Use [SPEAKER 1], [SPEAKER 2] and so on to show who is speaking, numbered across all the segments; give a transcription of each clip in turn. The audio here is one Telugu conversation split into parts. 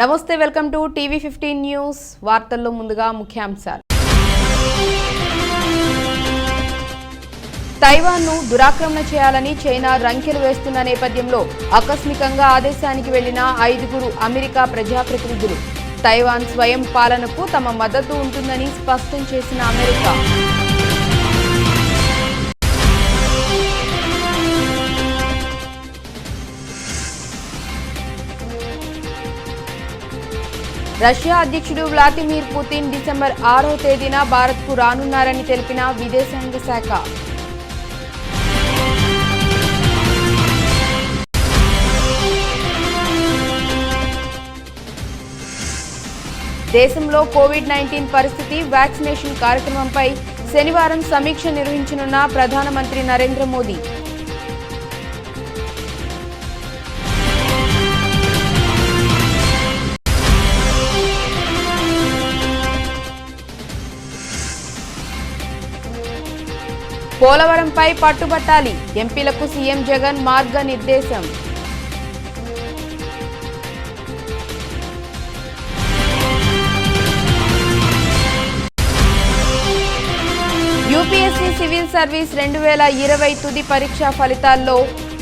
[SPEAKER 1] నమస్తే, వెల్కమ్ టు టీవీ 15 న్యూస్. వార్తల్లో ముందుగా ముఖ్యాంశాలు. తైవాన్ను దురాక్రమణ చేయాలని చైనా రంకెలు వేస్తున్న నేపథ్యంలో ఆకస్మికంగా ఆదేశానికి వెళ్లిన 5 అమెరికా ప్రజాప్రతినిధులు. తైవాన్ స్వయం పాలనకు తమ మద్దతు ఉంటుందని స్పష్టం చేసిన అమెరికా. రష్యా అధ్యక్షుడు వ్లాదిమిర్ పుతిన్ డిసెంబర్ 6వ తేదీన భారత్కు రానున్నారని తెలిపిన విదేశాంగ శాఖ. దేశంలో కోవిడ్-19 పరిస్థితి, వ్యాక్సినేషన్ కార్యక్రమంపై శనివారం సమీక్ష నిర్వహించనున్న ప్రధానమంత్రి నరేంద్ర మోదీ. పోలవరంపై పట్టుబట్టాలి, ఎంపీలకు సీఎం జగన్ మార్గనిర్దేశం. యూపీఎస్సీ సివిల్ సర్వీస్ 2020 తుది పరీక్షా ఫలితాల్లో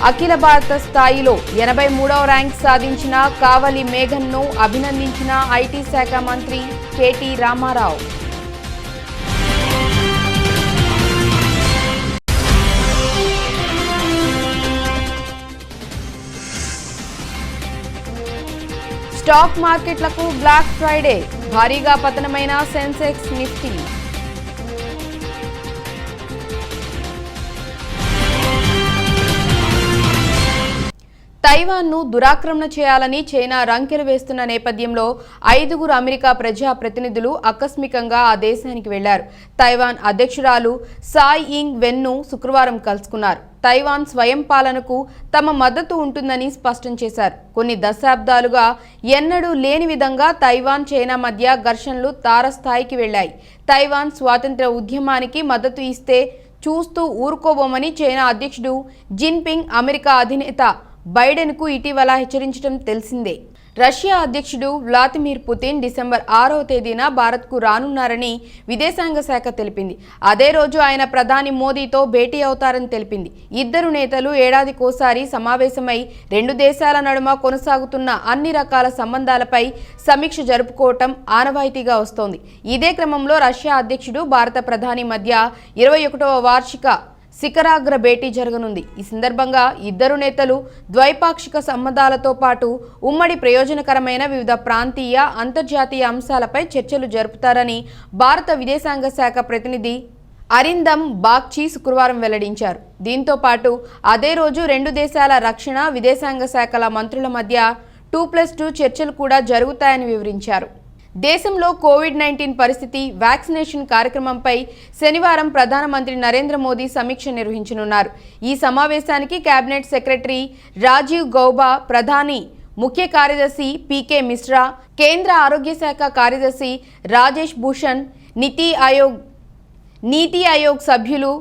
[SPEAKER 1] అఖిల భారత స్థాయిలో 83వ ర్యాంక్ సాధించిన కావలి మేఘన్ను అభినందించిన ఐటీ శాఖ మంత్రి కేటీ రామారావు. స్టాక్ మార్కెట్లకు బ్లాక్ ఫ్రైడే, భారీగా పతనమైన సెన్సెక్స్, నిఫ్టీ. తైవాన్ను దురాక్రమణ చేయాలని చైనా రంకెలు వేస్తున్న నేపథ్యంలో 5 అమెరికా ప్రజా ప్రతినిధులు ఆకస్మికంగా ఆ దేశానికి వెళ్లారు. తైవాన్ అధ్యక్షురాలు సాయ్ ఇంగ్ వెన్ను శుక్రవారం కలుసుకున్నారు. తైవాన్ స్వయం పాలనకు తమ మద్దతు ఉంటుందని స్పష్టం చేశారు. కొన్ని దశాబ్దాలుగా ఎన్నడూ లేని విధంగా తైవాన్ చైనా మధ్య ఘర్షణలు తారస్థాయికి వెళ్లాయి. తైవాన్ స్వాతంత్ర్య ఉద్యమానికి మద్దతు ఇస్తే చూస్తూ ఊరుకోబోమని చైనా అధ్యక్షుడు జిన్పింగ్ అమెరికా అధినేత బైడెన్కు ఇటీవల హెచ్చరించడం తెలిసిందే. రష్యా అధ్యక్షుడు వ్లాదిమిర్ పుతిన్ డిసెంబర్ 6వ తేదీన భారత్కు రానున్నారని విదేశాంగ శాఖ తెలిపింది. అదే రోజు ఆయన ప్రధాని మోదీతో భేటీ అవుతారని తెలిపింది. ఇద్దరు నేతలు ఏడాదికోసారి సమావేశమై 2 దేశాల నడుమ కొనసాగుతున్న అన్ని రకాల సంబంధాలపై సమీక్ష జరుపుకోవటం ఆనవాయితీగా వస్తోంది. ఇదే క్రమంలో రష్యా అధ్యక్షుడు భారత ప్రధాని మధ్య 21వ వార్షిక శిఖరాగ్ర భేటీ జరగనుంది. ఈ సందర్భంగా ఇద్దరు నేతలు ద్వైపాక్షిక సంబంధాలతో పాటు ఉమ్మడి ప్రయోజనకరమైన వివిధ ప్రాంతీయ, అంతర్జాతీయ అంశాలపై చర్చలు జరుపుతారని భారత విదేశాంగ శాఖ ప్రతినిధి అరిందమ్ బాగ్చి శుక్రవారం వెల్లడించారు. దీంతో పాటు అదే రోజు 2 దేశాల రక్షణ, విదేశాంగ శాఖల మంత్రుల మధ్య 2+2 చర్చలు కూడా జరుగుతాయని వివరించారు. దేశంలో కోవిడ్-19 పరిస్థితి, వ్యాక్సినేషన్ కార్యక్రమంపై శనివారం ప్రధానమంత్రి నరేంద్ర మోదీ సమీక్ష నిర్వహించనున్నారు. ఈ సమావేశానికి కేబినెట్ సెక్రటరీ రాజీవ్ గౌబా, ప్రధాని ముఖ్య కార్యదర్శి పీకే మిశ్రా, కేంద్ర ఆరోగ్య శాఖ కార్యదర్శి రాజేష్ భూషణ్, నీతి ఆయోగ్ సభ్యులు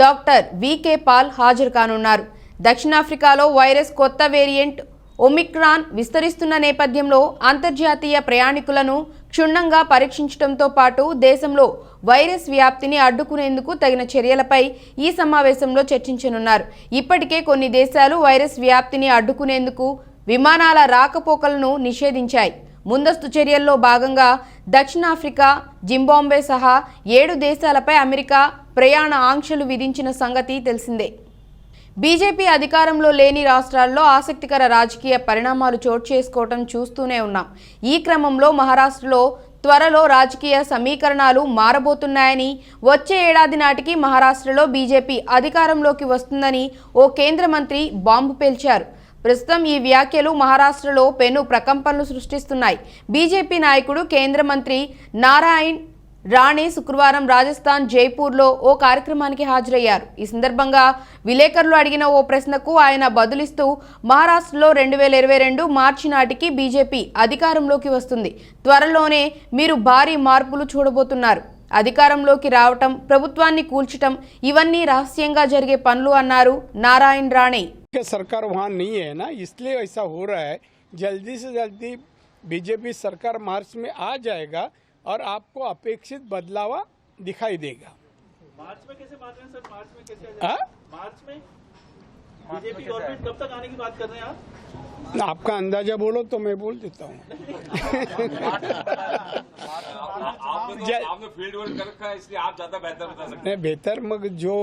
[SPEAKER 1] డాక్టర్ వికే పాల్ హాజరు కానున్నారు. దక్షిణాఫ్రికాలో వైరస్ కొత్త వేరియంట్ ఒమిక్రాన్ విస్తరిస్తున్న నేపథ్యంలో అంతర్జాతీయ ప్రయాణికులను క్షుణ్ణంగా పరీక్షించడంతో పాటు దేశంలో వైరస్ వ్యాప్తిని అడ్డుకునేందుకు తగిన చర్యలపై ఈ సమావేశంలో చర్చించనున్నారు. ఇప్పటికే కొన్ని దేశాలు వైరస్ వ్యాప్తిని అడ్డుకునేందుకు విమానాల రాకపోకలను నిషేధించాయి. ముందస్తు చర్యల్లో భాగంగా దక్షిణాఫ్రికా, జింబాబ్వే సహా 7 దేశాలపై అమెరికా ప్రయాణ ఆంక్షలు విధించిన సంగతి తెలిసిందే. బీజేపీ అధికారంలో లేని రాష్ట్రాల్లో ఆసక్తికర రాజకీయ పరిణామాలు చోటు చేసుకోవటం చూస్తూనే ఉన్నాం. ఈ క్రమంలో మహారాష్ట్రలో త్వరలో రాజకీయ సమీకరణాలు మారబోతున్నాయని, వచ్చే ఏడాది నాటికి మహారాష్ట్రలో బీజేపీ అధికారంలోకి వస్తుందని ఓ కేంద్ర మంత్రి బాంబు పేల్చారు. ప్రస్తుతం ఈ వ్యాఖ్యలు మహారాష్ట్రలో పెను ప్రకంపనలు సృష్టిస్తున్నాయి. బీజేపీ నాయకుడు కేంద్ర మంత్రి నారాయణ్ రాణే శుక్రవారం రాజస్థాన్ జైపూర్లో ఓ కార్యక్రమానికి హాజరయ్యారు. ఈ సందర్భంగా విలేకరులు అడిగిన ఓ ప్రశ్నకు ఆయన బదులిస్తూ మహారాష్ట్రలో 2022 మార్చి నాటికి బీజేపీ అధికారంలోకి వస్తుంది. త్వరలోనే మీరు భారీ మార్పులు చూడబోతున్నారు. అధికారంలోకి రావటం, ప్రభుత్వాన్ని కూల్చటం ఇవన్నీ రహస్యంగా జరిగే పనులు అన్నారు నారాయణ రాణే.
[SPEAKER 2] सरकार वहाँ नहीं है ना, इसलिए ऐसा हो रहा है। जल्दी से जल्दी बीजेपी सरकार मार्च में आ जाएगा और आपको अपेक्षित बदलाव दिखाई देगा।
[SPEAKER 3] मार्च में कैसे बात करें सर? मार्च में कैसे आ जाएगा? मार्च में बीजेपी गवर्नमेंट कब तक आने की बात कर रहे हैं आप?
[SPEAKER 2] आपका अंदाजा बोलो तो मैं बोल देता हूँ।
[SPEAKER 4] आपने फील्ड वर्क कर रखा है, इसलिए आप ज्यादा बेहतर बता सकते
[SPEAKER 2] नहीं, बेहतर मगर जो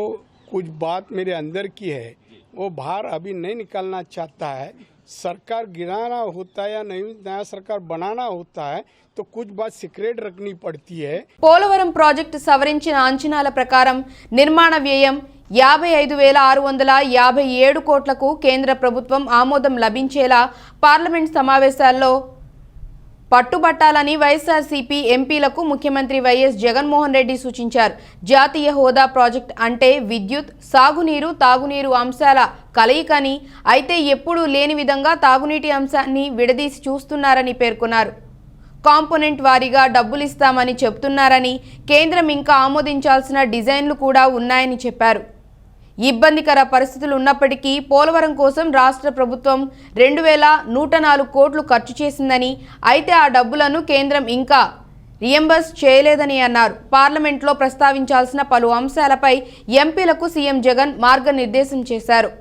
[SPEAKER 2] कुछ बात मेरे अंदर की है वो बाहर अभी नहीं निकालना चाहता है। सरकार गिराना होता है या नया सरकार बनाना होता है तो कुछ बात सीक्रेट रखनी पड़ती है।
[SPEAKER 1] పోలవరం ప్రాజెక్టు సవరించిన అంచనాల ప్రకారం నిర్మాణ వ్యయం 55,657 కోట్లకు కేంద్ర ప్రభుత్వం ఆమోదం లభించేలా పార్లమెంట్ సమావేశాల్లో పట్టుబట్టాలని వైఎస్ఆర్సీపీ ఎంపీలకు ముఖ్యమంత్రి వైఎస్ జగన్మోహన్ రెడ్డి సూచించారు. జాతీయ హోదా ప్రాజెక్ట్ అంటే విద్యుత్, సాగునీరు, తాగునీరు అంశాల కలయికని, అయితే ఎప్పుడూ లేని విధంగా తాగునీటి అంశాన్ని విడదీసి చూస్తున్నారని పేర్కొన్నారు. కాంపోనెంట్ వారీగా డబ్బులిస్తామని చెప్తున్నారని, కేంద్రం ఇంకా ఆమోదించాల్సిన డిజైన్లు కూడా ఉన్నాయని చెప్పారు. ఇబ్బందికర పరిస్థితులు ఉన్నప్పటికీ పోలవరం కోసం రాష్ట్ర ప్రభుత్వం 2,104 కోట్లు ఖర్చు చేసిందని, అయితే ఆ డబ్బులను కేంద్రం ఇంకా రియంబర్స్ చేయలేదని అన్నారు. పార్లమెంట్లో ప్రస్తావించాల్సిన పలు అంశాలపై ఎంపీలకు సీఎం జగన్ మార్గనిర్దేశం చేశారు.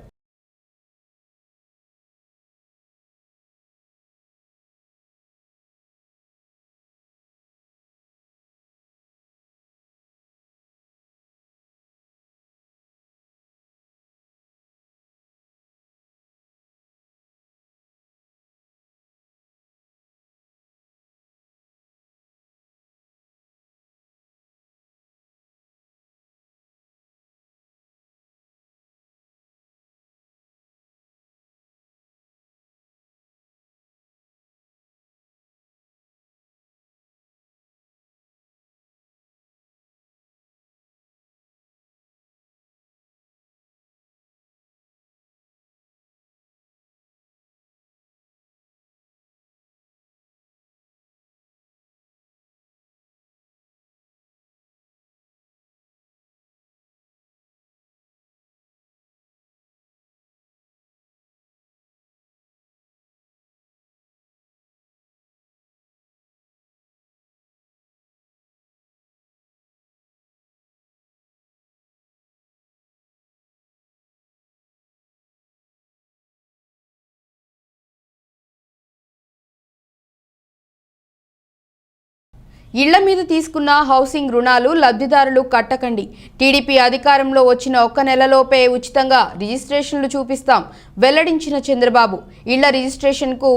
[SPEAKER 1] ఇళ్ల మీద తీసుకున్న హౌసింగ్ రుణాలు లబ్ధిదారులు కట్టకండి. టీడీపీ అధికారంలో వచ్చిన ఒక్క నెలలోపే ఉచితంగా రిజిస్ట్రేషన్లు చూపిస్తాం వెల్లడించిన చంద్రబాబు. ఇళ్ల రిజిస్ట్రేషన్కు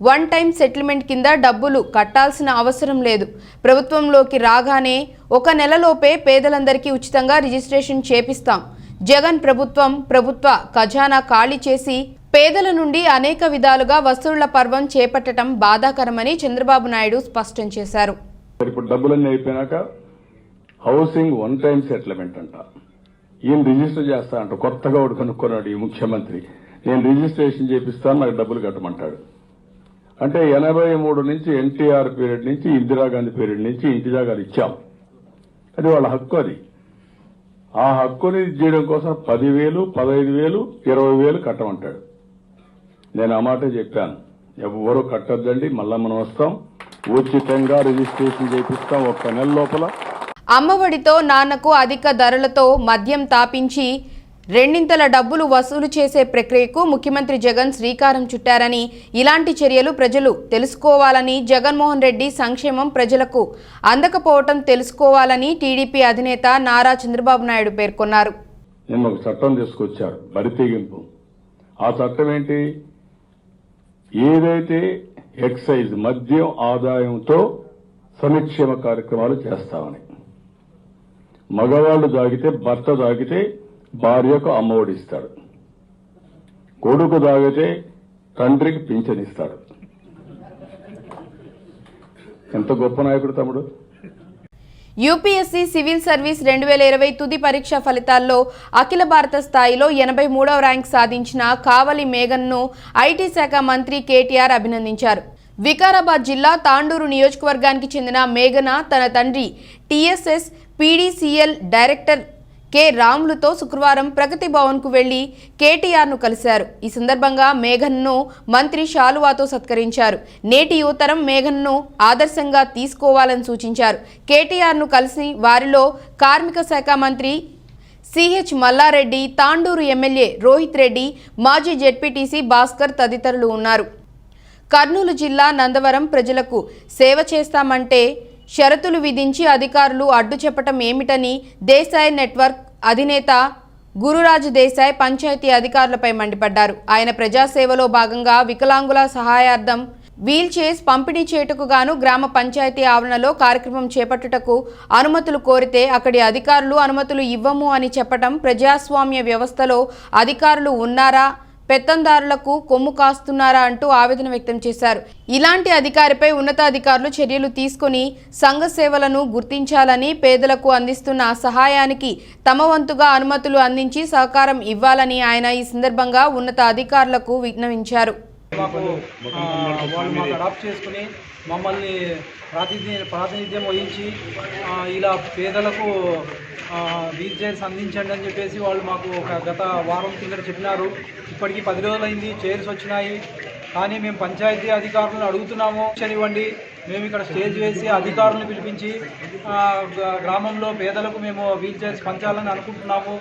[SPEAKER 1] వన్ టైం సెటిల్మెంట్ కింద డబ్బులు కట్టాల్సిన అవసరం లేదు. ప్రభుత్వంలోకి రాగానే ఒక నెలలోపే పేదలందరికీ ఉచితంగా రిజిస్ట్రేషన్ చేపిస్తాం. జగన్ ప్రభుత్వ ఖజానా ఖాళీ చేసి పేదల నుండి అనేక విధాలుగా వసూళ్ల పర్వం చేపట్టడం బాధాకరమని చంద్రబాబు నాయుడు స్పష్టం చేశారు.
[SPEAKER 5] ఇప్పుడు డబ్బులన్నీ అయిపోయినాక హౌసింగ్ వన్ టైం సెటిల్మెంట్ అంట. ఈయన రిజిస్టర్ చేస్తా అంట. కొత్తగా ఒకటి కనుక్కున్నాడు ఈ ముఖ్యమంత్రి. నేను రిజిస్ట్రేషన్ చేపిస్తాను, నాకు డబ్బులు కట్టమంటాడు. అంటే 83 నుంచి ఎన్టీఆర్ పీరియడ్ నుంచి ఇందిరాగాంధీ పీరియడ్ నుంచి ఇంటి జాగాలు ఇచ్చాం. అది వాళ్ళ హక్కు. అది ఆ హక్కుని చేయడం కోసం 10,000, 15,000, 20,000 కట్టమంటాడు. నేను ఆ మాట చెప్పాను, ఎవరూ కట్టద్దండి, మళ్ళా మనం వస్తాం, ఉచితంగా రిజిస్ట్రేషన్ చేపిస్తాం ఒక్క నెల లోపల.
[SPEAKER 1] అమ్మఒడితో నాన్నకు అధిక ధరలతో మద్యం తాపించి రెండింతల డబ్బులు వసూలు చేసే ప్రక్రియకు ముఖ్యమంత్రి జగన్ శ్రీకారం చుట్టారని, ఇలాంటి చర్యలు ప్రజలు తెలుసుకోవాలని, జగన్మోహన్ రెడ్డి సంక్షేమం ప్రజలకు అందకపోవటం తెలుసుకోవాలని టీడీపీ అధినేత నారా చంద్రబాబు నాయుడు పేర్కొన్నారు.
[SPEAKER 5] నిన్న ఒక చట్టం తీసుకొచ్చారు, బరితెగింపు. ఆ చట్టం ఏంటి? ఏదైతే ఎక్సైజ్ మద్యం ఆదాయంతో సంక్షేమ కార్యక్రమాలు చేస్తామని, మగవాళ్లు తాగితే, భర్త తాగితే భార్యకు అమ్మఒడిస్తాడు, కొడుకు తాగితే తండ్రికి పింఛనిస్తాడు. ఎంత గొప్ప నాయకుడు తమ్ముడు.
[SPEAKER 1] యూపీఎస్సీ సివిల్ సర్వీస్ 2020 తుది పరీక్ష ఫలితాల్లో అఖిల భారత స్థాయిలో 83వ ర్యాంక్ సాధించిన కావలి మేఘన్ను ఐటీ శాఖ మంత్రి కేటీఆర్ అభినందించారు. వికారాబాద్ జిల్లా తాండూరు నియోజకవర్గానికి చెందిన మేఘన తన తండ్రి టీఎస్ఎస్ పీడీసీఎల్ డైరెక్టర్ కె రాములుతో శుక్రవారం ప్రగతి భవన్కు వెళ్లి కేటీఆర్ను కలిశారు. ఈ సందర్భంగా మేఘన్ను మంత్రి శాలువాతో సత్కరించారు. నేటి యువతరం మేఘన్ను ఆదర్శంగా తీసుకోవాలని సూచించారు. కేటీఆర్ను కలిసి వారిలో కార్మిక శాఖ మంత్రి సిహెచ్ మల్లారెడ్డి, తాండూరు ఎమ్మెల్యే రోహిత్ రెడ్డి, మాజీ జెడ్పీటీసీ భాస్కర్ తదితరులు ఉన్నారు. కర్నూలు జిల్లా నందవరం ప్రజలకు సేవ చేస్తామంటే షరతులు విధించి అధికారులు అడ్డు చెప్పటం ఏమిటని దేశాయ్ నెట్వర్క్ అధినేత గురురాజ్ దేశాయ్ పంచాయతీ అధికారులపై మండిపడ్డారు. ఆయన ప్రజాసేవలో భాగంగా వికలాంగుల సహాయార్థం వీల్ చైర్స్ పంపిణీ చేయుటకు గాను గ్రామ పంచాయతీ ఆవరణలో కార్యక్రమం చేపట్టుటకు అనుమతులు కోరితే అక్కడి అధికారులు అనుమతులు ఇవ్వము అని చెప్పటం ప్రజాస్వామ్య వ్యవస్థలో అధికారులు ఉన్నారా, పెత్తందారులకు కొమ్ము కాస్తున్నారా అంటూ ఆవేదన వ్యక్తం చేశారు. ఇలాంటి అధికారిపై ఉన్నతాధికారులు చర్యలు తీసుకుని సంఘ సేవలను గుర్తించాలని, పేదలకు అందిస్తున్న సహాయానికి తమ వంతుగా అనుమతులు అందించి సహకారం ఇవ్వాలని ఆయన ఈ సందర్భంగా ఉన్నత అధికారులకు విజ్ఞవించారు.
[SPEAKER 6] వాళ్ళు మాకు అడాప్ట్ చేసుకుని మమ్మల్ని ప్రాతినిధ్యం వహించి ఇలా పేదలకు వీల్ చైర్స్ అందించండి అని చెప్పేసి వాళ్ళు మాకు గత వారం కిందట చెప్పినారు. ఇప్పటికీ 10 రోజులైంది, చైర్స్ వచ్చినాయి. కానీ మేము పంచాయతీ అధికారులను అడుగుతున్నాము, ఇవ్వండి. మేము ఇక్కడ స్టేజ్ వేసి అధికారులను పిలిపించి గ్రామంలో పేదలకు మేము వీల్ చైర్స్ పంచాలని అనుకుంటున్నాము.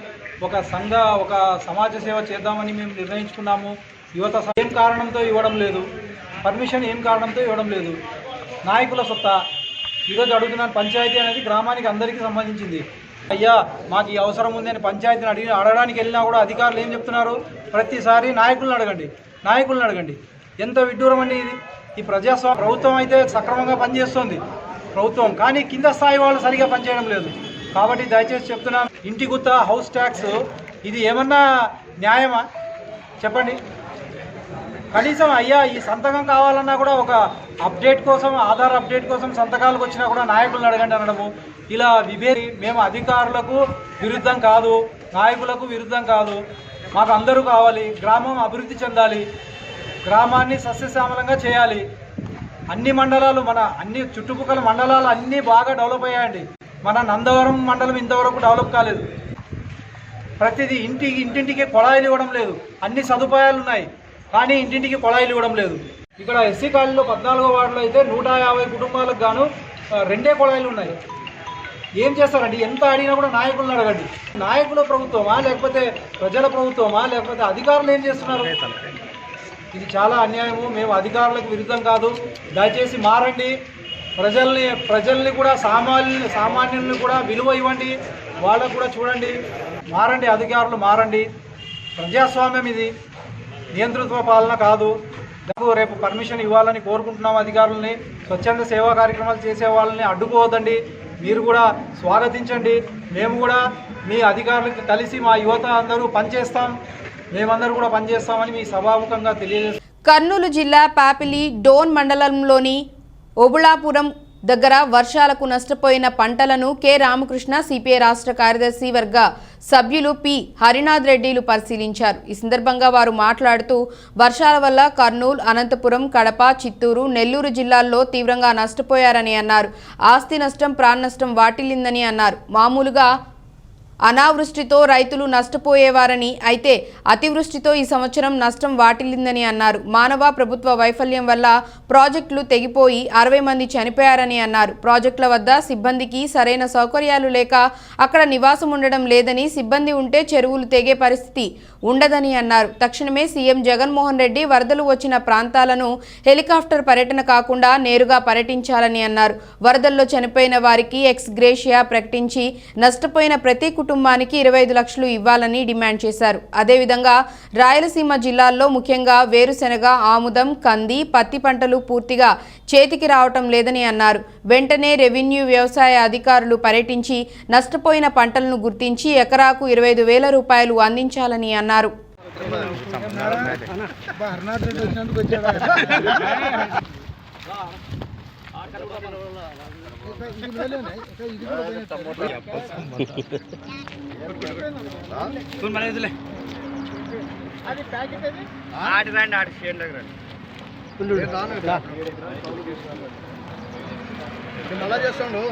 [SPEAKER 6] ఒక సమాజ సేవ చేద్దామని మేము నిర్ణయించుకున్నాము. యువత ఏం కారణంతో ఇవ్వడం లేదు, పర్మిషన్ ఏం కారణంతో ఇవ్వడం లేదు, నాయకుల సొత్తా. ఈరోజు అడుగుతున్నాను, పంచాయతీ అనేది గ్రామానికి అందరికీ సంబంధించింది. అయ్యా మాకు ఈ అవసరం ఉంది అని పంచాయతీని అడగడానికి వెళ్ళినా కూడా అధికారులు ఏం చెప్తున్నారు, ప్రతిసారి నాయకులను అడగండి. ఎంత విడ్డూరం అండి ఇది. ఈ ప్రజాస్వామ్య ప్రభుత్వం అయితే సక్రమంగా పనిచేస్తుంది ప్రభుత్వం, కానీ కింద స్థాయి వాళ్ళు సరిగా పనిచేయడం లేదు. కాబట్టి దయచేసి చెప్తున్నాను, ఇంటి గుత్త, హౌస్ ట్యాక్స్ ఇది ఏమన్నా న్యాయమా చెప్పండి. కనీసం అయ్యా ఈ సంతకం కావాలన్నా కూడా ఒక అప్డేట్ కోసం, ఆధార్ అప్డేట్ కోసం సంతకాలకు వచ్చినా కూడా నాయకులను అడగండి అనడము, ఇలా మేము అధికారులకు విరుద్ధం కాదు, నాయకులకు విరుద్ధం కాదు. మాకు అందరూ కావాలి, గ్రామం అభివృద్ధి చెందాలి, గ్రామాన్ని సస్యశ్యామలంగా చేయాలి. అన్ని మండలాలు, అన్ని చుట్టుపక్కల మండలాలు అన్నీ బాగా డెవలప్ అయ్యాయండి. మన నందవరం మండలం ఇంతవరకు డెవలప్ కాలేదు. ప్రతిదీ ఇంటింటికి కొళాయిలు ఇవ్వడం లేదు. అన్ని సదుపాయాలు ఉన్నాయి, కానీ ఇంటింటికి కొళాయిలు ఇవ్వడం లేదు. ఇక్కడ ఎస్సీ కాలనీలో 14వ వార్డులో అయితే 150 కుటుంబాలకు గాను 2 కొళాయిలు ఉన్నాయి. ఏం చేస్తారండి? ఎంత అడిగినా కూడా నాయకులను అడగండి. నాయకుల ప్రభుత్వమా, లేకపోతే ప్రజల ప్రభుత్వమా, లేకపోతే అధికారులు ఏం చేస్తున్నారు? ఇది చాలా అన్యాయము. మేము అధికారులకు విరుద్ధం కాదు. దయచేసి మారండి. ప్రజల్ని కూడా సామాన్యుల్ని కూడా విలువ ఇవ్వండి. వాళ్ళకు కూడా చూడండి. మారండి, అధికారులు మారండి. ప్రజాస్వామ్యం ఇది, నియంతృత్వ పాలన కాదు. రేపు పర్మిషన్ ఇవ్వాలని కోరుకుంటున్నాం అధికారులని. స్వచ్ఛంద సేవా కార్యక్రమాలు చేసే వాళ్ళని అడ్డుకోవద్దండి. మీరు కూడా స్వాగతించండి. మేము కూడా మీ అధికారులకు కలిసి మా యువత అందరూ పనిచేస్తాం, మేమందరూ కూడా పనిచేస్తామని మీ సభాముఖంగా తెలియజేస్తాం.
[SPEAKER 1] కర్నూలు జిల్లా పాపిలి డోన్ మండలంలోని ఒబుళాపురం దగ్గర వర్షాలకు నష్టపోయిన పంటలను కె రామకృష్ణ సిపిఐ రాష్ట్ర కార్యదర్శి వర్గ సభ్యులు పి హరినాథ్ రెడ్డిలు పరిశీలించారు. ఈ సందర్భంగా వారు మాట్లాడుతూ వర్షాల వల్ల కర్నూలు, అనంతపురం, కడప, చిత్తూరు, నెల్లూరు జిల్లాల్లో తీవ్రంగా నష్టపోయారని అన్నారు. ఆస్తి నష్టం, ప్రాణ నష్టం వాటిల్లిందని అన్నారు. మామూలుగా అనావృష్టితో రైతులు నష్టపోయేవారని, అయితే అతివృష్టితో ఈ సంవత్సరం నష్టం వాటిల్లిందని అన్నారు. మానవ ప్రభుత్వ వైఫల్యం వల్ల ప్రాజెక్టులు తెగిపోయి 60 మంది చనిపోయారని అన్నారు. ప్రాజెక్టుల వద్ద సిబ్బందికి సరైన సౌకర్యాలు లేక అక్కడ నివాసం ఉండడం లేదని, సిబ్బంది ఉంటే చెరువులు తెగే పరిస్థితి ఉండదని అన్నారు. తక్షణమే సీఎం జగన్మోహన్ రెడ్డి వరదలు వచ్చిన ప్రాంతాలను హెలికాప్టర్ పర్యటన కాకుండా నేరుగా పర్యటించాలని అన్నారు. వరదల్లో చనిపోయిన వారికి ఎక్స్ గ్రేషియా ప్రకటించి నష్టపోయిన ప్రతి కుటుంబానికి 25 లక్షలు ఇవ్వాలని డిమాండ్ చేశారు. అదేవిధంగా రాయలసీమ జిల్లాల్లో ముఖ్యంగా వేరుశెనగ, ఆముదం, కంది, పత్తి పంటలు పూర్తిగా చేతికి రావటం లేదని అన్నారు. వెంటనే రెవెన్యూ, వ్యవసాయ అధికారులు పర్యటించి నష్టపోయిన పంటలను గుర్తించి ఎకరాకు 25,000 రూపాయలు అందించాలని అన్నారు.
[SPEAKER 6] మళ్ళా చేస్తాడు.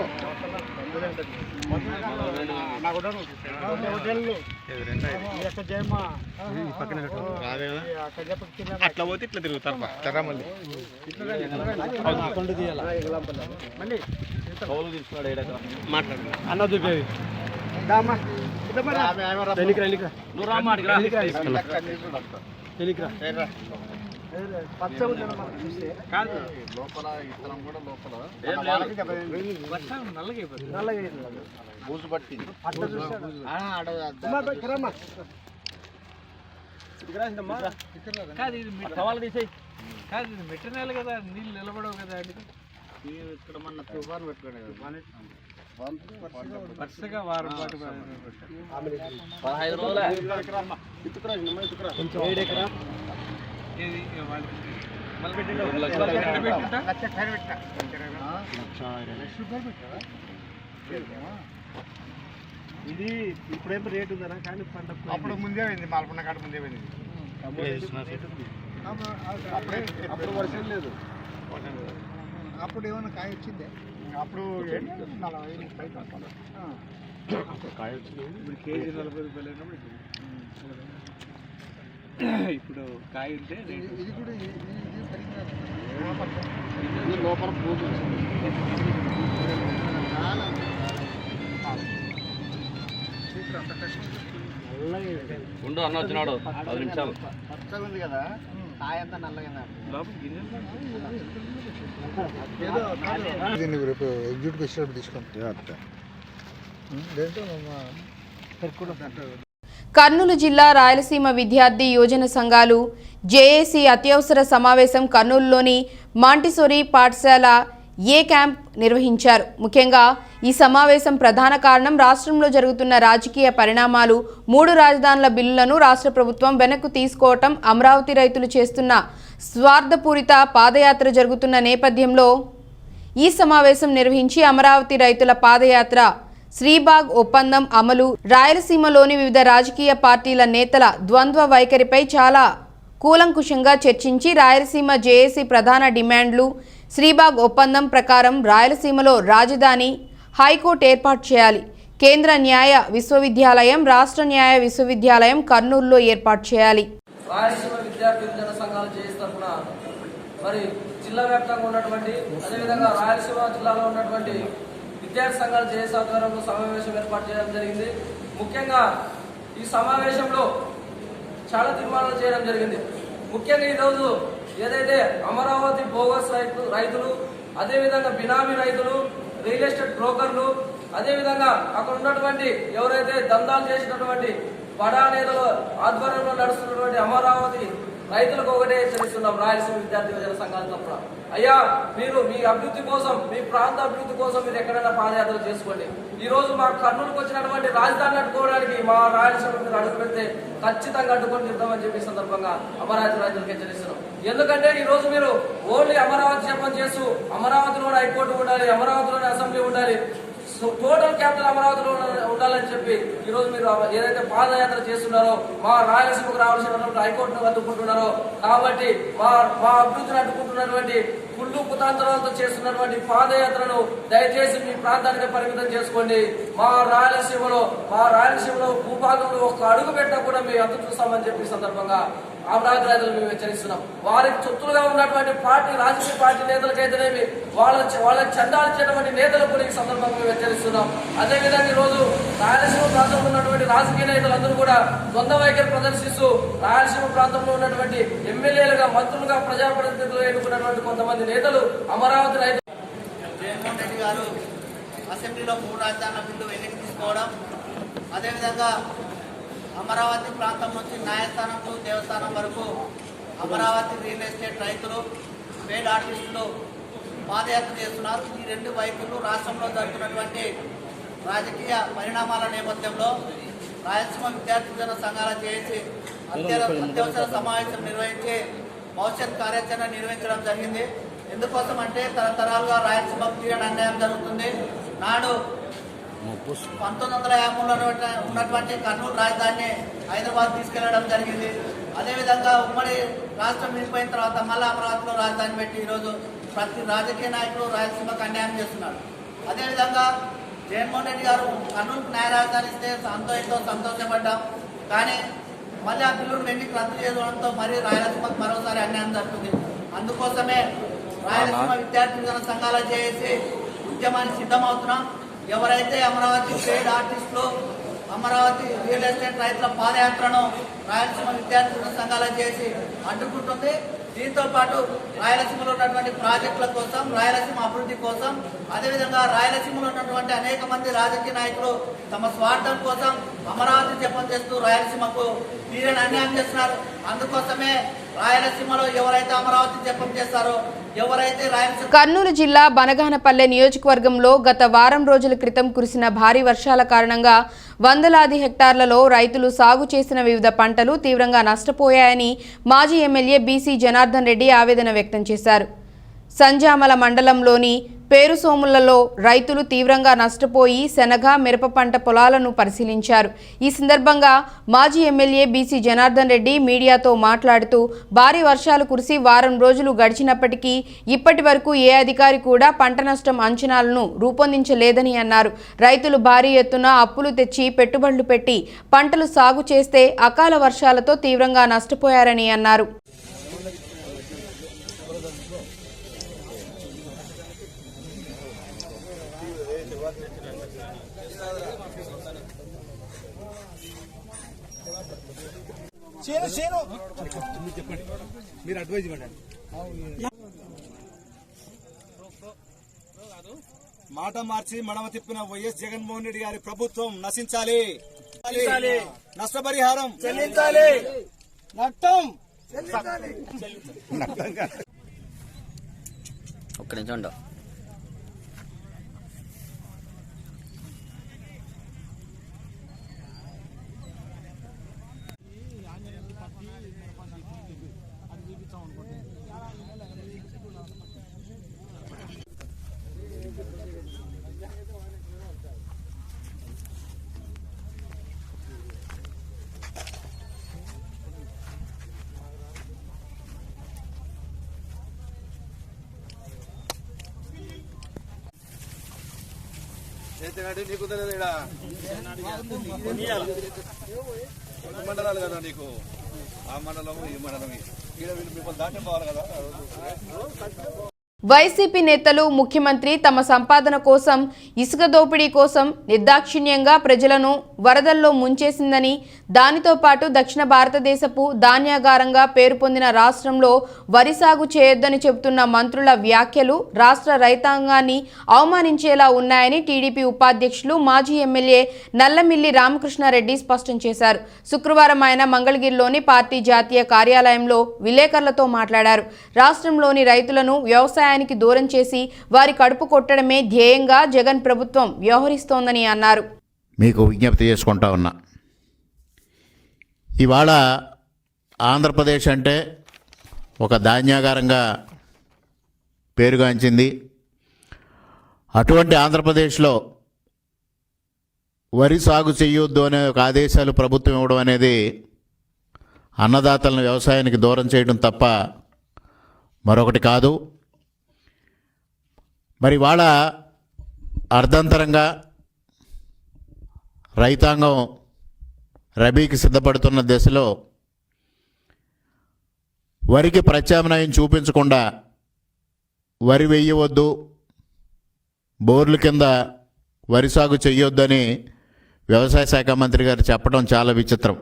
[SPEAKER 3] అట్లా పోతే ఇట్లా తిరుగుతారు మళ్ళీ అన్నది
[SPEAKER 7] లోపల ఇతరం కూడా లోపల బూజు పట్టి
[SPEAKER 6] కాదు ఇది మెటీరియల్ కదా, నీళ్ళు నిలబడవు కదా అండి.
[SPEAKER 7] ఇక్కడ మన తుఫాన్ పెట్టుకోండి
[SPEAKER 6] వరుసగా వారం పాటు
[SPEAKER 7] 15 రోజులే
[SPEAKER 3] ఇది ఇప్పుడేం రేట్ ఉందనా కానీ పంట
[SPEAKER 2] అప్పుడు ముందే పోయింది, మాల్పన్న కాడ ముందే పోయింది.
[SPEAKER 7] అప్పుడు వర్షం లేదు.
[SPEAKER 2] అప్పుడు ఏమైనా కాయ వచ్చిందే? అప్పుడు
[SPEAKER 3] కాయ వచ్చింది. ఇప్పుడు కేజీ 40 రూపాయలు అయినప్పుడు ఇప్పుడు కాయ ఉంటే
[SPEAKER 2] ఇది కూడా
[SPEAKER 7] ఇది లోపల బూజు
[SPEAKER 4] ఉండు అన్న వచ్చినాడు 10 నిమిషాలు.
[SPEAKER 7] పచ్చగా ఉంది కదా, కాయ అంతా నల్లగా.
[SPEAKER 2] దీన్ని రేపు ఎగ్జిక్యూటివ్ ఇచ్చినప్పుడు తీసుకుంటే
[SPEAKER 1] కర్నూలు జిల్లా రాయలసీమ విద్యార్థి యోజన సంఘాలు జేఏసీ అత్యవసర సమావేశం కర్నూలులోని మాంటిసోరీ పాఠశాల ఏ క్యాంప్ నిర్వహించారు. ముఖ్యంగా ఈ సమావేశం ప్రధాన కారణం రాష్ట్రంలో జరుగుతున్న రాజకీయ పరిణామాలు, 3 రాజధానుల బిల్లులను రాష్ట్ర ప్రభుత్వం వెనక్కు తీసుకోవటం, అమరావతి రైతులు చేస్తున్న స్వార్థపూరిత పాదయాత్ర జరుగుతున్న నేపథ్యంలో ఈ సమావేశం నిర్వహించి అమరావతి రైతుల పాదయాత్ర, శ్రీబాగ్ ఒప్పందం అమలు, రాయలసీమలోని వివిధ రాజకీయ పార్టీల నేతల ద్వంద్వ వైఖరిపై చాలా కూలంకుషంగా చర్చించి రాయలసీమ జేఏసీ ప్రధాన డిమాండ్లు, శ్రీబాగ్ ఒప్పందం ప్రకారం రాయలసీమలో రాజధాని, హైకోర్టు ఏర్పాటు చేయాలి, కేంద్ర న్యాయ విశ్వవిద్యాలయం, రాష్ట్ర న్యాయ విశ్వవిద్యాలయం కర్నూలులో ఏర్పాటు చేయాలి.
[SPEAKER 8] రాయలసీమ విద్యార్థి యువజన సంఘాలు జేఏసీ తరఫున మరి జిల్లా వ్యాప్తంగా ఉన్నటువంటి, అదేవిధంగా రాయలసీమ జిల్లాలో ఉన్నటువంటి విద్యార్థి సంఘాలు జేఏసీ ఆధ్వర్యంలో సమావేశం ఏర్పాటు చేయడం జరిగింది. ముఖ్యంగా ఈ సమావేశంలో చాలా తీర్మానాలు చేయడం జరిగింది. ముఖ్యంగా ఈరోజు ఏదైతే అమరావతి బోగస్ రైతులు, అదేవిధంగా బినామీ రైతులు, రియల్ ఎస్టేట్ బ్రోకర్లు, అదేవిధంగా అక్కడ ఉన్నటువంటి ఎవరైతే దందాలు చేసినటువంటి బడా నేతల ఆధ్వర్యంలో నడుస్తున్నటువంటి అమరావతి రైతులకు ఒకటే హెచ్చరిస్తున్నాం రాయలసీమ విద్యార్థి యువజన సంఘాల తరఫున. అయ్యా, మీరు మీ అభివృద్ధి కోసం, మీ ప్రాంత అభివృద్ధి కోసం మీరు ఎక్కడైనా పాదయాత్రలు చేసుకోండి. ఈ రోజు మా కర్నూలుకు వచ్చినటువంటి రాజధానిని అడ్డుకోవడానికి మా రాయలసీమ మీరు అడుగు పెడితే ఖచ్చితంగా అడ్డుకొని తీద్దామని చెప్పి సందర్భంగా అమరావతి రైతులకు హెచ్చరిస్తున్నాం. ఎందుకంటే ఈ రోజు మీరు ఓన్లీ అమరావతి జపం చేస్తూ అమరావతిలోనే హైకోర్టు ఉండాలి, అమరావతిలోనే అసెంబ్లీ ఉండాలి, టోటల్ క్యాపిటల్ అమరావతిలో ఉండాలని చెప్పి ఈ రోజు మీరు ఏదైతే పాదయాత్ర చేస్తున్నారో, మా రాయలసీమకు రావాల్సినటువంటి హైకోర్టును అడ్డుకుంటున్నారో, కాబట్టి మా అభివృద్ధిని అడ్డుకుంటున్నటువంటి కుళ్ళు కుతాంతరాలతో చేస్తున్నటువంటి పాదయాత్రను దయచేసి మీ ప్రాంతానికి పరిమితం చేసుకోండి. మా రాయలసీమలో భూభాగంలో ఒక అడుగు పెట్టినా కూడా మేము అంత చూస్తామని చెప్పి సందర్భంగా అమరావతి రైతులు మేము హెచ్చరిస్తున్నాం. వారికి చుట్టూలుగా ఉన్నటువంటి పార్టీ, రాజకీయ పార్టీ నేతలకైతేనేమి, వాళ్ళకి చందాలిచ్చేటువంటి నేతలకు కూడా ఈ సందర్భంగా మేము హెచ్చరిస్తున్నాం. అదేవిధంగా ఈ రోజు రాయలసీమ ప్రాంతంలో ఉన్నటువంటి రాజకీయ నేతలందరూ కూడా ద్వంద్వ వైఖరి ప్రదర్శిస్తూ రాయలసీమ ప్రాంతంలో ఉన్నటువంటి ఎమ్మెల్యేలుగా, మంత్రులుగా, ప్రజాప్రతినిధులు ఎన్నుకున్నటువంటి కొంతమంది నేతలు అమరావతి రైతులు.
[SPEAKER 9] జగన్మోహన్ రెడ్డి గారు అసెంబ్లీలో 3 రాజధానుల బిల్లు వెనక్కి తీసుకోవడం, అదేవిధంగా అమరావతి ప్రాంతం నుంచి న్యాయస్థానం టు దేవస్థానం వరకు అమరావతి రియల్ ఎస్టేట్ రైతులు, పేడ్ ఆర్టిస్టులు పాదయాత్ర చేస్తున్నారు. ఈ 2 వైపులు రాష్ట్రంలో జరుగుతున్నటువంటి రాజకీయ పరిణామాల నేపథ్యంలో రాయలసీమ విద్యార్థి యువజన సంఘాల జేఏసీ అత్యవసర సమావేశం నిర్వహించి భవిష్యత్ కార్యాచరణ నిర్వహించడం జరిగింది. ఎందుకోసం అంటే తరతరాలుగా రాయలసీమకు తీరని అన్యాయం జరుగుతుంది. నాడు 1953లో ఉన్నటువంటి కర్నూలు రాజధానిని హైదరాబాద్ తీసుకెళ్లడం జరిగింది. అదేవిధంగా ఉమ్మడి రాష్ట్రం విడిపోయిన తర్వాత మళ్ళీ అమరావతిలో రాజధాని పెట్టి ఈరోజు ప్రతి రాజకీయ నాయకులు రాయలసీమకు అన్యాయం చేస్తున్నారు. అదేవిధంగా జగన్మోహన్ రెడ్డి గారు కర్నూలుకు న్యాయ రాజధాని ఇస్తే ఎంతో సంతోషపడ్డాం. కానీ మళ్ళీ ఆ బిల్లును వెండికి రద్దు చేయడంతో మరీ రాయలసీమకు మరోసారి అన్యాయం జరుగుతుంది. అందుకోసమే రాయలసీమ విద్యార్థి విధాన సంఘాలు చేసి ఉద్యమానికి సిద్ధమవుతున్నాం. ఎవరైతే అమరావతి ట్రేడ్ ఆర్టిస్టులు, అమరావతి రియల్ ఎస్టేట్ రైతుల పాదయాత్రను రాయలసీమ విద్యార్థి విధాన సంఘాలు చేసి అడ్డుకుంటుంది. దీంతో పాటు రాయలసీమలో ఉన్నటువంటి ప్రాజెక్టుల కోసం, రాయలసీమ అభివృద్ధి కోసం, అదేవిధంగా రాయలసీమలో ఉన్నటువంటి అనేక మంది రాజకీయ నాయకులు తమ స్వార్థం కోసం అమరావతి జపం చేస్తూ రాయలసీమకు తీరని అన్యాయం చేస్తున్నారు. అందుకోసమే రాయలసీమలో ఎవరైతే అమరావతి జపం చేస్తారో, ఎవరైతే రాయలసీమ
[SPEAKER 1] కర్నూలు జిల్లా బనగానపల్లె నియోజకవర్గంలో గత వారం రోజుల క్రితం కురిసిన భారీ వర్షాల కారణంగా వందలాది హెక్టార్లలో రైతులు సాగు చేసిన వివిధ పంటలు తీవ్రంగా నష్టపోయాయని మాజీ ఎమ్మెల్యే బీసీ జనార్దన్ రెడ్డి ఆవేదన వ్యక్తం చేశారు. సంజామల మండలంలోని పేరుసోములలో రైతులు తీవ్రంగా నష్టపోయి శనగ, మిరప పంట పొలాలను పరిశీలించారు. ఈ సందర్భంగా మాజీ ఎమ్మెల్యే బీసీ జనార్దన్ రెడ్డి మీడియాతో మాట్లాడుతూ భారీ వర్షాలు కురిసి వారం రోజులు గడిచినప్పటికీ ఇప్పటి వరకు ఏ అధికారి కూడా పంట నష్టం అంచనాలను రూపొందించలేదని అన్నారు. రైతులు భారీ ఎత్తున అప్పులు తెచ్చి పెట్టుబడులు పెట్టి పంటలు సాగు చేస్తే అకాల వర్షాలతో తీవ్రంగా నష్టపోయారని అన్నారు.
[SPEAKER 10] మీరు అడ్వైజ్ ఇవ్వండి. మాట మార్చి మడమ తిప్పిన వైఎస్ జగన్మోహన్ రెడ్డి గారి ప్రభుత్వం నశించాలి. నష్టపరిహారం చెల్లించాలి.
[SPEAKER 7] ఒక్క నిమిషం ఉండవు.
[SPEAKER 10] నీకు మండలాలు కదా, నీకు ఆ మండలము ఈ మండలం మిమ్మల్ని దాటి పోవాలి కదా.
[SPEAKER 1] వైసీపీ నేతలు, ముఖ్యమంత్రి తమ సంపాదన కోసం, ఇసుక దోపిడీ కోసం నిర్దాక్షిణ్యంగా ప్రజలను వరదల్లో ముంచేసిందని, దానితో పాటు దక్షిణ భారతదేశపు ధాన్యాగారంగా పేరు పొందిన రాష్ట్రంలో వరి సాగు చేయొద్దని చెబుతున్న మంత్రుల వ్యాఖ్యలు రాష్ట్ర రైతాంగాన్ని అవమానించేలా ఉన్నాయని టీడీపీ ఉపాధ్యక్షులు మాజీ ఎమ్మెల్యే నల్లమిల్లి రామకృష్ణారెడ్డి స్పష్టం చేశారు. శుక్రవారం ఆయన మంగళగిరిలోని పార్టీ జాతీయ కార్యాలయంలో విలేకరులతో మాట్లాడారు. రాష్ట్రంలోని రైతులను వ్యవసాయ దూరం చేసి వారి కడుపు కొట్టడమే ధ్యేయంగా జగన్ ప్రభుత్వం వ్యవహరిస్తోందని అన్నారు.
[SPEAKER 11] మీకు విజ్ఞప్తి చేసుకుంటా ఉన్నా, ఇవాళ ఆంధ్రప్రదేశ్ అంటే ఒక ధాన్యాగారంగా పేరుగాంచింది. అటువంటి ఆంధ్రప్రదేశ్లో వరి సాగు చేయొద్దు అనే ఒక ఆదేశాలు ప్రభుత్వం ఇవ్వడం అనేది అన్నదాతలను వ్యవసాయానికి దూరం చేయడం తప్ప మరొకటి కాదు. మరి వాళ్ళ అర్ధంతరంగా రైతాంగం రబీకి సిద్ధపడుతున్న దశలో వరికి ప్రత్యామ్నాయం చూపించకుండా వరి వేయవద్దు, బోర్ల కింద వరి సాగు చేయొద్దని వ్యవసాయ శాఖ మంత్రి గారు చెప్పడం చాలా విచిత్రం.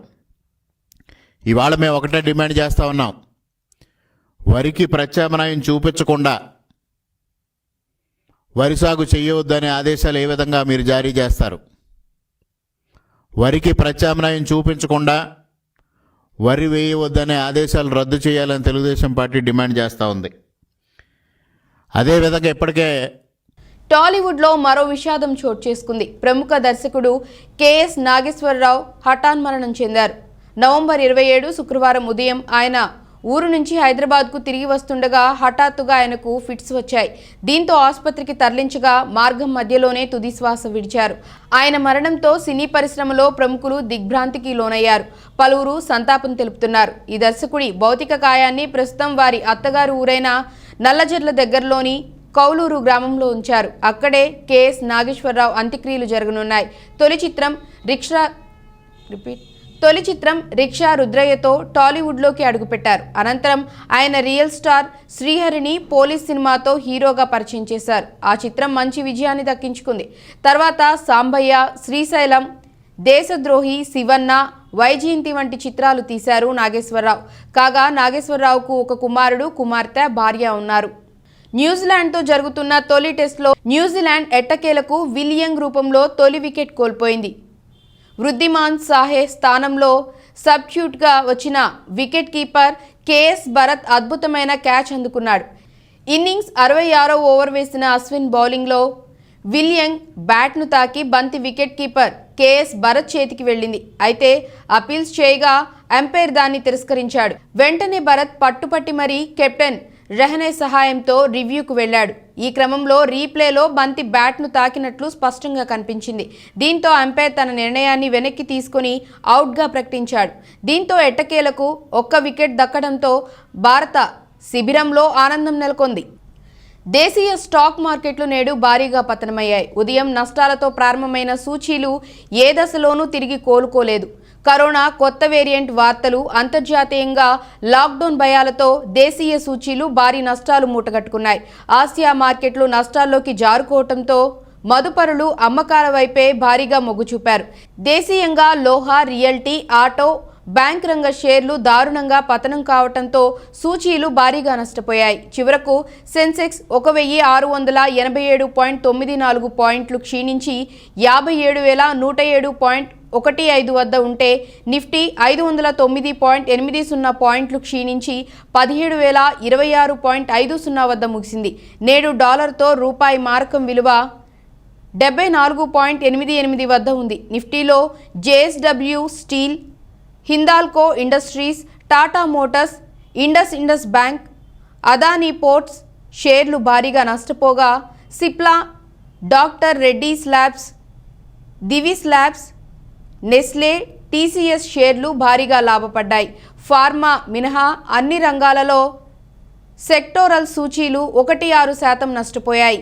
[SPEAKER 11] ఇవాళ మేము ఒకటే డిమాండ్ చేస్తూ ఉన్నాం, వరికి ప్రత్యామ్నాయం చూపించకుండా వరి సాగు చేయవద్దనే ఆదేశాలు ఏ విధంగా మీరు జారీ చేస్తారు? వరికి ప్రత్యామ్నాయం చూపించకుండా వరి వేయవద్దనే ఆదేశాలు రద్దు చేయాలని తెలుగుదేశం పార్టీ డిమాండ్ చేస్తూ ఉంది. అదేవిధంగా ఇప్పటికే
[SPEAKER 1] టాలీవుడ్లో మరో విషాదం చోటు చేసుకుంది. ప్రముఖ దర్శకుడు కెఎస్ నాగేశ్వరరావు హఠాన్మరణం చెందారు. నవంబర్ 27 శుక్రవారం ఉదయం ఆయన ఊరు నుంచి హైదరాబాద్కు తిరిగి వస్తుండగా హఠాత్తుగా ఆయనకు ఫిట్స్ వచ్చాయి. దీంతో ఆసుపత్రికి తరలించగా మార్గం మధ్యలోనే తుది శ్వాస విడిచారు. ఆయన మరణంతో సినీ పరిశ్రమలో ప్రముఖులు దిగ్భ్రాంతికి లోనయ్యారు. పలువురు సంతాపం తెలుపుతున్నారు. ఈ దర్శకుడి భౌతిక కాయాన్ని ప్రస్తుతం వారి అత్తగారు ఊరైన నల్లజర్ల దగ్గరలోని కౌలూరు గ్రామంలో ఉంచారు. అక్కడే కెఎస్ నాగేశ్వరరావు అంత్యక్రియలు జరగనున్నాయి. తొలి చిత్రం రిక్షా రుద్రయ్యతో టాలీవుడ్లోకి అడుగుపెట్టారు. అనంతరం ఆయన రియల్ స్టార్ శ్రీహరిని పోలీస్ సినిమాతో హీరోగా పరిచయం చేశారు. ఆ చిత్రం మంచి విజయాన్ని దక్కించుకుంది. తర్వాత సాంబయ్య, శ్రీశైలం, దేశద్రోహి, శివన్న, వైజయంతి వంటి చిత్రాలు తీశారు నాగేశ్వరరావు. కాగా నాగేశ్వరరావుకు ఒక కుమారుడు, కుమార్తె, భార్య ఉన్నారు. న్యూజిలాండ్తో జరుగుతున్న తొలి టెస్ట్లో న్యూజిలాండ్ ఎట్టకేలకు విలియంగ్ రూపంలో తొలి వికెట్ కోల్పోయింది. వృద్ధిమాన్ సాహే స్థానంలో సబ్స్టిట్యూట్గా వచ్చిన వికెట్ కీపర్ కెఎస్ భరత్ అద్భుతమైన క్యాచ్ అందుకున్నాడు. ఇన్నింగ్స్ 66వ ఓవర్ వేసిన అశ్విన్ బౌలింగ్లో విలియంగ్ బ్యాట్ను తాకి బంతి వికెట్ కీపర్ కెఎస్ భరత్ చేతికి వెళ్ళింది. అయితే అపీల్స్ చేయగా అంపైర్ దాన్ని తిరస్కరించాడు. వెంటనే భరత్ పట్టుపట్టి మరీ కెప్టెన్ రెహనే సహాయంతో రివ్యూకు వెళ్లాడు. ఈ క్రమంలో రీప్లేలో బంతి బ్యాట్ను తాకినట్లు స్పష్టంగా కనిపించింది. దీంతో అంపైర్ తన నిర్ణయాన్ని వెనక్కి తీసుకుని అవుట్గా ప్రకటించాడు. దీంతో ఎట్టకేలకు ఒక్క వికెట్ దక్కడంతో భారత శిబిరంలో ఆనందం నెలకొంది. దేశీయ స్టాక్ మార్కెట్లు నేడు భారీగా పతనమయ్యాయి. ఉదయం నష్టాలతో ప్రారంభమైన సూచీలు ఏ దశలోనూ తిరిగి కోలుకోలేదు. కరోనా కొత్త వేరియంట్ వార్తలు, అంతర్జాతీయంగా లాక్డౌన్ భయాలతో దేశీయ సూచీలు భారీ నష్టాలు మూటగట్టుకున్నాయి. ఆసియా మార్కెట్లు నష్టాల్లోకి జారుకోవడంతో మదుపరులు అమ్మకాల వైపే భారీగా మొగ్గు చూపారు. దేశీయంగా లోహా, రియల్టీ, ఆటో, బ్యాంక్ రంగ షేర్లు దారుణంగా పతనం కావడంతో సూచీలు భారీగా నష్టపోయాయి. చివరకు సెన్సెక్స్ 1687.94 పాయింట్లు క్షీణించి 57,107.15 వద్ద ఉంటే నిఫ్టీ 509.80 పాయింట్లు క్షీణించి 17,026.50 వద్ద ముగిసింది. నేడు డాలర్తో రూపాయి మారకం విలువ 74.88 వద్ద ఉంది. నిఫ్టీలో JSW steel, Hindalco industries, Tata motors, Indus bank, Adani ports షేర్లు భారీగా నష్టపోగా Cipla, doctor Reddy's labs, Divi's labs, Nestle, TCS షేర్లు భారీగా లాభపడ్డాయి. ఫార్మా మినహా అన్ని రంగాలలో సెక్టోరల్ సూచీలు 1.6% నష్టపోయాయి.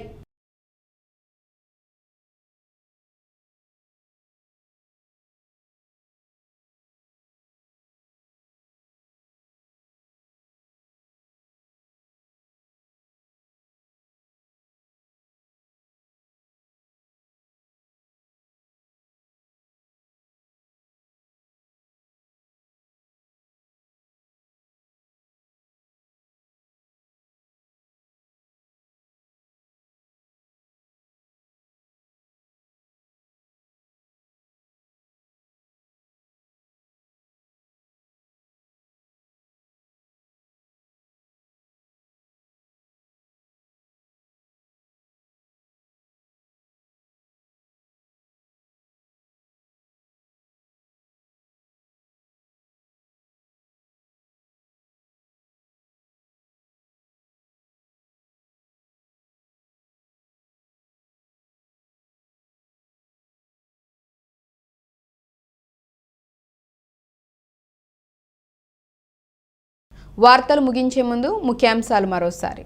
[SPEAKER 1] వార్తలు ముగించే ముందు ముఖ్యాంశాలు మరోసారి.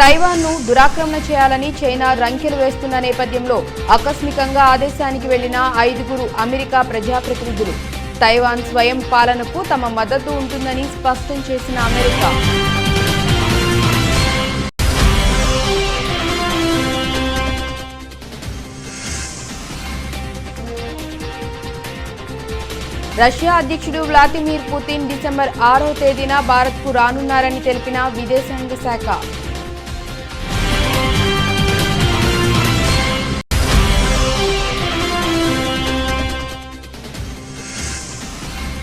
[SPEAKER 1] తైవాన్ను దురాక్రమణ చేయాలని చైనా రంకెలు వేస్తున్న నేపథ్యంలో ఆకస్మికంగా ఆదేశానికి వెళ్లిన 5 అమెరికా ప్రజాప్రతినిధులు. తైవాన్ స్వయం పాలనకు తమ మద్దతు ఉంటుందని స్పష్టం చేసిన అమెరికా. రష్యా అధ్యక్షుడు వ్లాదిమిర్ పుతిన్ డిసెంబర్ 6వ తేదీన భారత్కు రానున్నారని తెలిపిన విదేశాంగ శాఖ.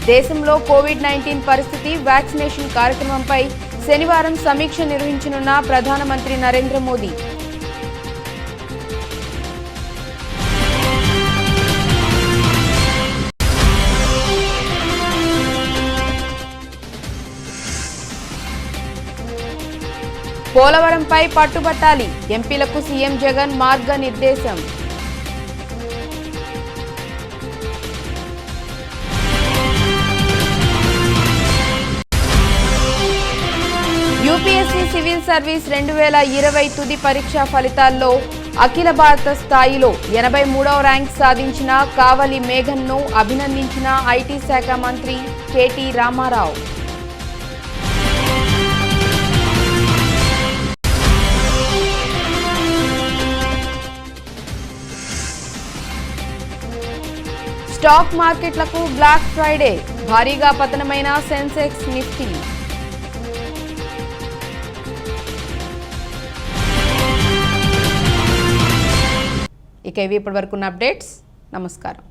[SPEAKER 1] దేశంలో కోవిడ్-19 పరిస్థితి, వ్యాక్సినేషన్ కార్యక్రమంపై శనివారం సమీక్ష నిర్వహించనున్న ప్రధానమంత్రి నరేంద్ర మోదీ. పోలవరంపై పట్టుబట్టాలి, ఎంపీలకు సీఎం జగన్ మార్గనిర్దేశం. యూపీఎస్సీ సివిల్ సర్వీస్ 2020 తుది పరీక్షా ఫలితాల్లో అఖిల భారత స్థాయిలో 83వ ర్యాంక్ సాధించిన కావలి మేఘన్ను అభినందించిన ఐటీ శాఖ మంత్రి కేటీ రామారావు. స్టాక్ మార్కెట్లకు బ్లాక్ ఫ్రైడే, భారీగా పతనమైన సెన్సెక్స్ నిఫ్టీ. ఇక ఇవి ఇప్పటివరకున్న అప్డేట్స్. నమస్కారం.